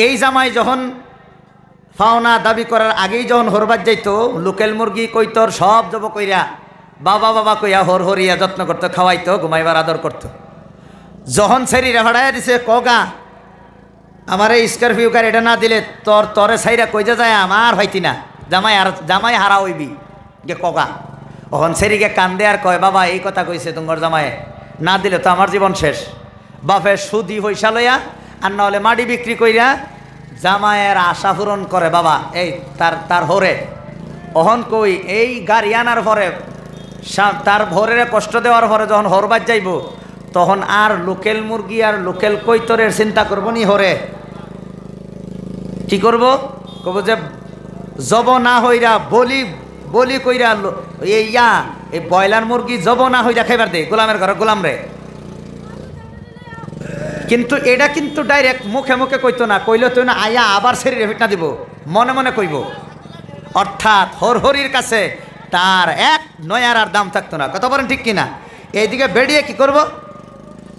Speaker 1: এই জামাই যখন পাওনা দাবি করার আগেই যখন হরবার যাইতো, লোকেল মুরগি কইতর সব জব কইরা বাবা বাবা কইয়া হর হরিয়া যত্ন করতো, খাওয়াইতো, ঘুমাইবার আদর করতো। যখন সেরিরা ভাড়াইয়া দিছে, কগা আমার এই স্করপিও কার এটা না দিলে তরে সাইরা কইজা যায় আমার হইতি না, জামাই হারা হইবি গে কগা। তখন সেরিকে কান্দে আর কয়, বাবা এই কথা কইছে তোমার জামাই, না দিলে তো আমার জীবন শেষ। বাপের সুদি পয়সা লইয়া আর না হলে মাটি বিক্রি কইরা জামাইয়ের আশা পূরণ করে বাবা এই তার হরে। অহন কই এই গাড়ি আনার পরে তার ভোরের কষ্ট দেওয়ার পরে যখন হরবার যাইব, তখন আর লোকেল মুরগি আর লোকেল কৈতরের চিন্তা করবো নি, হরে কি করব, কব যে জব না হইরা বলি কইরা এই ব্রয়লার মুরগি জব না হইরা খাইবার দে গোলামের ঘরে গোলাম রে। কিন্তু এটা কিন্তু ডাইরেক্ট মুখে মুখে কইতো না, কইলে তো না আয়া আবার শরীরে ফিটনা দিব, মনে মনে কইব। অর্থাৎ হরহরির কাছে তার এক নয়ার আর দাম থাকতো না। কথা বলেন ঠিক কিনা? এইদিকে বেরিয়ে কি করব,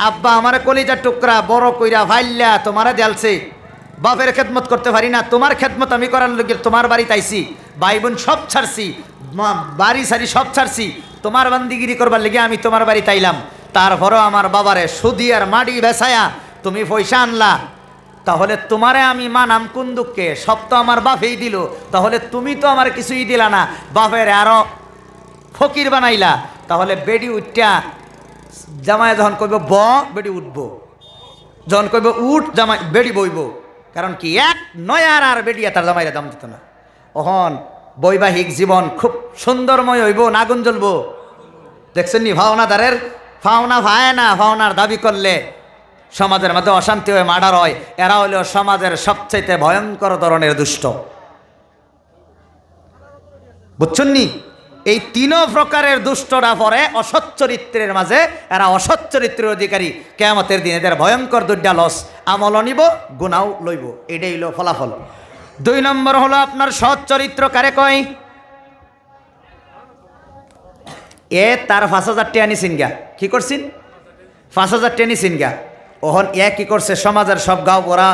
Speaker 1: আব্বা আমার কলিজার টুকরা বড় কইরা ভাইল্লা তোমারে দেলছে, বাপের খেদমত করতে পারি না, তোমার খেদমত আমি করার লোক তোমার বাড়িতে আইছি, ভাই বোন সব ছাড়ছি, বাড়ি সারি সব ছাড়ছি, তোমার বান্দিগিরি করবার লেগে আমি তোমার বাড়িতে আইলাম। তারপরও আমার বাবারে সুদি আর মাটি বেসায়া তুমি পয়সা আনলা, তাহলে তোমারে আমি মানাম কোন দুঃখে? সব তো আমার বাপেই দিল, তাহলে তুমি তো আমার কিছুই দিলা না, বাপের আরো ফকির বানাইলা। তাহলে বেডি উঠটা জামাই যখন কইব বেডি উঠবো, যখন কইব উঠ জামাই বেডি বইব। কারণ কি এক নয়ার আর বেডিয়া তার জামাইরা দাম দিত না। অহন বৈবাহিক জীবন খুব সুন্দরময় হইব না আগুন জ্বলবো? দেখছেন নি ভাওনাদারের ফাওনা ভায় না, ভাওনার দাবি করলে সমাজের মধ্যে অশান্তি হয়ে মার্ডার হয়। এরা হলেও সমাজের সবচাইতে ভয়ঙ্কর ধরনের দুষ্ট, বুঝছেন নি? এই তিন প্রকারের দুষ্টরা পরে অসৎ চরিত্রের মাঝে, এরা অসৎ চরিত্রের অধিকারী। কিয়ামতের দিন এদের ভয়ঙ্কর দুইটা লস, আমলও নিব গুনাও লইব, এটাই হলো ফলাফল। 2 নম্বর হলো আপনার সৎ চরিত্র কারে কয়? তার 5,000 টাকা নিছেন গা, কি করছেন? 5,000 টাকা নিছেন গা। ওহন কি করছে, সমাজের সব গাঁও ওরা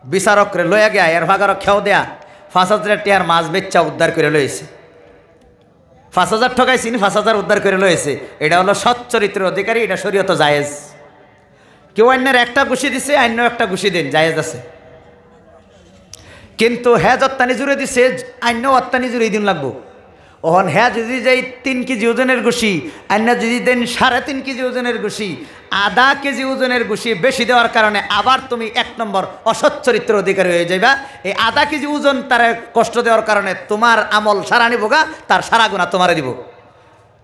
Speaker 1: বিচারকরে লইয়া গিয়া এর ভাগারও খেও দেয়া 5,000 টাকার মাছ বেচ্চা উদ্ধার করে লইছে। 5,000 ঠকাইছিন, 5,000 উদ্ধার করে লইছে। এটা হলো সৎ চরিত্রের অধিকারী, এটা শরীয়ত জায়েজ। কেউ অন্যের একটা ঘুষি দিছে, অন্য একটা ঘুষি দিন, জায়েজ আছে। কিন্তু হ্যাঁ যত্তানি জুড়ে দিছে, অন্য অত্তানি জুড়ে দিন লাগবো। ওহন হ্যাঁ যদি যাই 3 কেজি ওজনের ঘুষি, অন্য যদি দেন 3.5 কেজি ওজনের ঘুষি, আধা কেজি ওজনের ঘুষি বেশি দেওয়ার কারণে আবার তুমি 1 নম্বর অসৎ চরিত্র অধিকারী হয়ে যাইবা। এই আধা কেজি ওজন তার কষ্ট দেওয়ার কারণে তোমার আমল সারা নিব গা, তার সারা গুণা তোমারে দিব।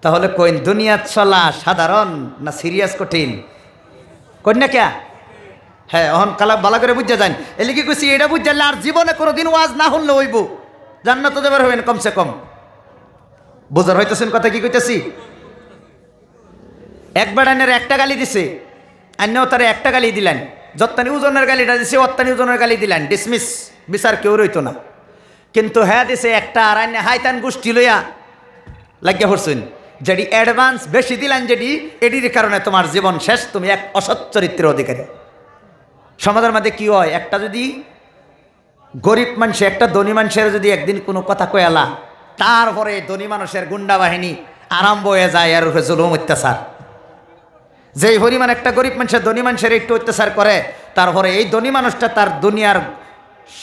Speaker 1: তাহলে কইন দুনিয়া চলা সাধারণ না সিরিয়াস কঠিন? কইন না কে? হ্যাঁ, অহন কালা ভালো করে বুঝা যান। এলে কি কইছি, এটা বুঝলে আর জীবনে কোনোদিন ওয়াজ না শুনলে হইব, জান্নাত দেবার হবেন কমসে কম। বুঝার হইতেছেন কথা কি কইতেছি? একবার আইনের একটা গালি দিছে, আইনেও তারা একটা গালি দিলেন, যত্তানি ওজনের গালিটা দিছে, অত্তানি ওজনের গালি দিলেন, ডিসমিস, বিচার কেউ রইতো না। কিন্তু হ্যাঁ দিছে একটা, আর আইনে হাইতান গোষ্ঠী লইয়া লাগিয়া পড়ছেন, যেটি অ্যাডভান্স বেশি দিলেন, যেটি এটির কারণে তোমার জীবন শেষ, তুমি এক অসৎ চরিত্রের অধিকারী। সমাজের মধ্যে কি হয়, একটা যদি গরিব মানুষ একটা ধনী মানুষের যদি একদিন কোনো কথা কয়ালা, তারপরে ধনী মানুষের গুন্ডা বাহিনী আরম্ভ হয়ে যায় এর উপরে জুলুম অত্যাচার। যেই পরিমাণ একটা গরিব মানুষের ধনী মানুষের একটু অত্যাচার করে, তারপরে এই ধনী মানুষটা তার দুনিয়ার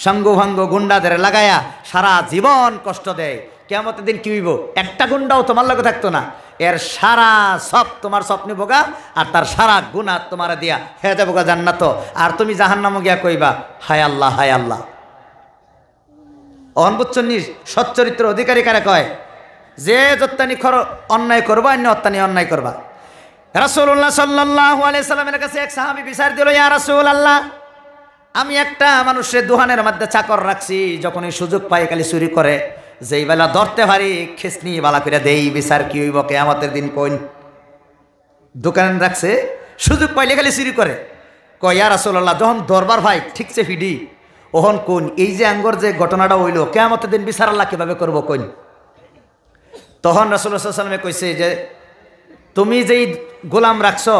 Speaker 1: সঙ্গভঙ্গ গুন্ডাদের লাগায়া সারা জীবন কষ্ট দেয়। কিয়ামতের দিন কি হইব, একটা গুন্ডাও তোমার লগে থাকতো না, এর সারা সব তোমার স্বপ্নে বোগা, আর তার সারা গুণা তোমার দিয়া হয়ে যাবো গা জান্নাত। আর তুমি জাহান্নামে গিয়া কইবা হায় আল্লাহ হায় আল্লাহ। অহনবুচ্চন্নি সচ্চরিত্র অধিকারী কারে কয়? যে যত্তানি অন্যায় করবা, অন্য অত্যানি অন্যায় করবা। রাসূলুল্লাহ সাল্লাল্লাহু আলাইহি সাল্লামের কাছে এক সাহাবী বিচার দিল, ইয়া রাসূলুল্লাহ, আমি একটা মানুষের দোকানের মধ্যে চাকর রাখছি, যখনই সুযোগ পাই খালি চুরি করে, যেই বেলা ধরতে পারি খিসনি বালা করে দেই, বিচার কি হইব কিয়ামতের দিন? কইন দোকান রাখছে, সুযোগ পাইলে খালি চুরি করে। কয় ইয়া রাসূলুল্লাহ, যখন দরবার ভাই ঠিকছে ফিডি, ওহন কোন এই যে আঙ্গর যে ঘটনাটা হইল, কিয়ামতের দিন বিচার আল্লাহ কিভাবে করবো কইন? তখন রাসূলুল্লাহ সাল্লাল্লাহু আলাইহি ওয়াসাল্লাম কইছে যে তুমি যেই গোলাম রাখছো,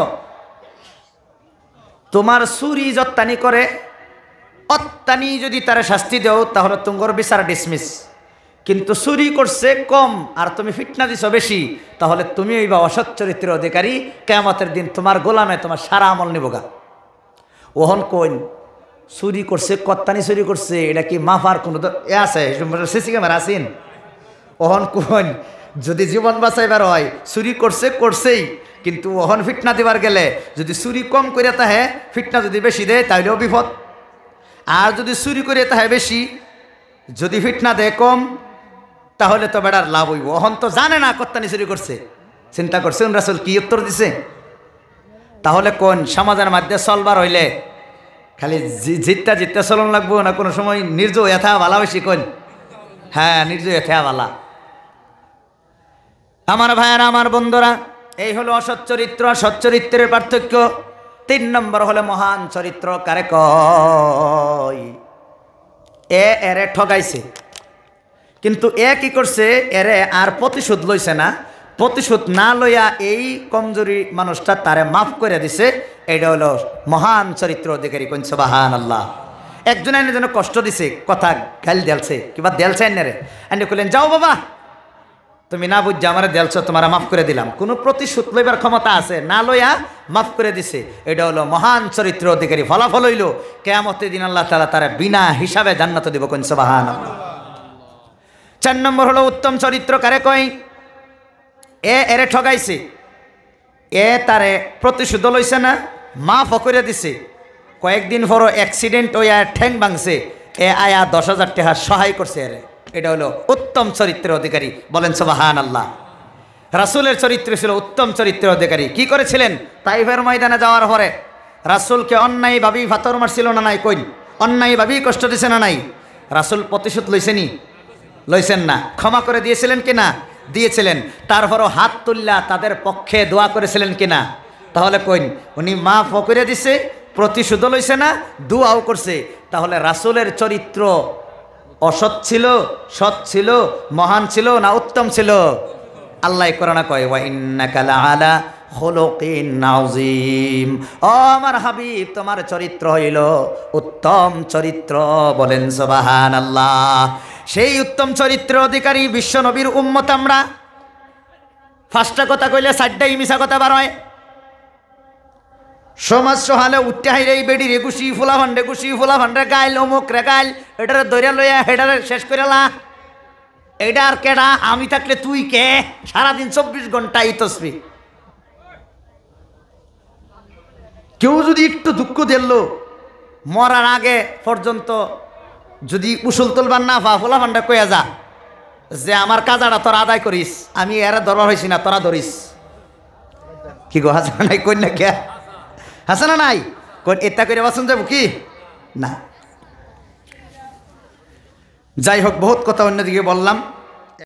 Speaker 1: তোমার চুরি যত্তানি করে অত্যানি যদি তারা শাস্তি দেও তাহলে তোমার বিচার ডিসমিস, কিন্তু চুরি করছে কম আর তুমি ফিটনা দিছো বেশি, তাহলে তুমি ওই বা অসৎ চরিত্রের অধিকারী, কিয়ামতের দিন তোমার গোলামে তোমার সারা আমল নিবগা। ওহন কইন চুরি করছে কত্তানি চুরি করছে, এটা কি মাফার কোনো এ আছে? সিসি ক্যামেরা আসিন? ওহন কইন যদি জীবন বাঁচাইবার হয় চুরি করছে করছেই, কিন্তু ওহন ফিটনা দিবার গেলে যদি চুরি কম করে তাহে ফিটনা যদি বেশি দেয় তাহলেও বিপদ, আর যদি চুরি করে তাহে বেশি, যদি ফিটনা দেয় কম, তাহলে তো বেড়ার লাভ হইব। ওহন তো জানে না কত্তানি চুরি করছে, চিন্তা করছে রাসূল কি উত্তর দিছে? তাহলে কোন সমাজের মধ্যে চলবার হইলে খালি জিতটা চলন লাগবো না কোনো সময় নির্জয় এথা ভালা বেশি কোন? হ্যাঁ, নির্জয় এথা ভালা। আমার ভাইয়ারা, আমার বন্ধুরা, এই হলো অসৎ চরিত্র সৎ চরিত্রের পার্থক্য। 3 নম্বর হলো মহান চরিত্র কারে কয়? এরে ঠগাইছে, কিন্তু কি করছে? এরে আর প্রতিশোধ লইছে না, প্রতিশোধ না লইয়া এই কমজোরি মানুষটা তারে মাফ করে দিছে। এটা হলো মহান চরিত্র অধিকারী। কোন সুবহানাল্লাহ। একজন এনে যেন কষ্ট দিছে, কথা গাল দেলছে, কিবা দেলছে এনে এনে কইলেন যাও বাবা তুমি না বুঝছো আমার দেলছ, তোমার মাফ করে দিলাম। কোনো প্রতিশোধ লইবার ক্ষমতা আছে না, লইয়া মাফ করে দিছে। এটা হলো মহান চরিত্র অধিকারী। ফলাফল হইল কিয়ামতের দিন আল্লাহ তাআলা তারা বিনা হিসাবে জান্নাত দিব। কোন সুবহানাল্লাহ। 4 নম্বর হলো উত্তম চরিত্র কারে কয়? এরে ঠগাইছে, তারে প্রতিশোধ লইছে না, মাফ করে দিছে। কয়েকদিন পর অ্যাক্সিডেন্ট হইয়া ঠ্যাং ভাঙছে, আয়া 10,000 টাকা সহায় করছে এরে। এটা হলো উত্তম চরিত্রের অধিকারী। বলেন সুবহানাল্লাহ। রাসূলের চরিত্র ছিল উত্তম চরিত্রের অধিকারী। কি করেছিলেন? তাইফের ময়দানে যাওয়ার পরে রাসূলকে অন্যায়ভাবেই ফাতর মারছিল না নাই? কই অন্যায়ভাবেই কষ্ট দিছে না নাই? রাসূল প্রতিশোধ লইছেনি? লইছেন না। ক্ষমা করে দিয়েছিলেন কিনা? দিয়েছিলেন। তারপরও হাত তুল্লা তাদের পক্ষে দোয়া করেছিলেন কিনা? তাহলে কইন উনি মাফ করে দিছে, প্রতিশোধ লইছে না, দোয়াও করছে। তাহলে রাসূলের চরিত্র অসৎ ছিল, সৎ ছিল, মহান ছিল না উত্তম ছিল? আল্লাহ কোরআনে কয় ওয়া ইন্নাকা লাআলা খুলুকিন আযীম। ও আমার হাবিব, তোমার চরিত্র হইল উত্তম চরিত্র। বলেন সুবহানাল্লাহ। সেই উত্তম চরিত্র অধিকারী বিশ্ব নবীর উম্মত আমরা। 5টা কথা কইলে 4টাই মিছা কথা বার হয়। সমাজ সহালে উঠতে হাইরে এই বেডি রেগুসি ফুলা ভান্ডে গুসি ফুলা ভান্ডে গাইল অমুক রে গাইল, এটারে দইরা লইয়া হেডারে শেষ করে লা। এটা আর কেডা? আমি থাকলে তুই কে? সারাদিন 24 ঘন্টা এই তসবিহ। কেউ যদি একটু দুঃখ দিল মরার আগে পর্যন্ত যদি উসুল তুলবার না পা, ফুলা ভান্ডা কইয়া যা যে আমার কাজাটা তোরা আদায় করিস, আমি এরা দরবার হয়েছি না, তোরা ধরিস। কি গো হাসা নাই? কই না কে হাসা না নাই? কোন এটা করে বাসন যাবো কি না? যাই হোক, বহুত কথা অন্যদিকে বললাম।